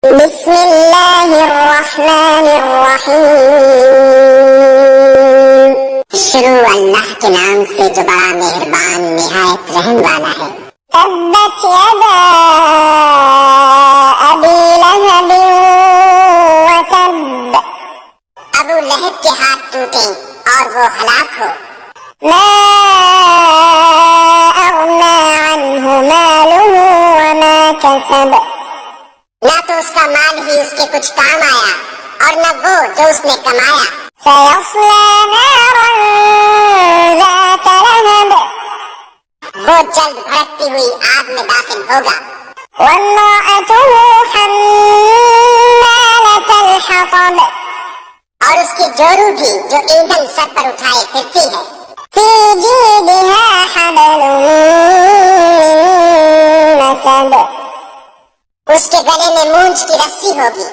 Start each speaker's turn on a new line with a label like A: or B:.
A: بسم الله الرحمن الرحیم۔ شروع اللہ کے نام سے جو بڑا مہربان نہایت رحم والا ہے۔ تبت یدا ابی لہب وتب، ابو لہب کے ہاتھ ٹوٹے اور وہ ہلاک ہو۔ ما اغنی عنہ مالہ وما کسب، نہ تو اس کا مال ہی اس کے کچھ کام آیا اور نہ وہ جو اس نے کمایا۔ سیصلی نارا ذات لہب، وہ جلد بھڑکتی ہوئی آگ میں داخل ہوگا۔ وامرأته حمالة الحطب، اور اس کی جورو بھی جو ایندھن سر پر اٹھائے پھرتی ہے۔ فی جیدہا حبل من مسد، اس کے گلے میں مونچھ کی رسی ہوگی۔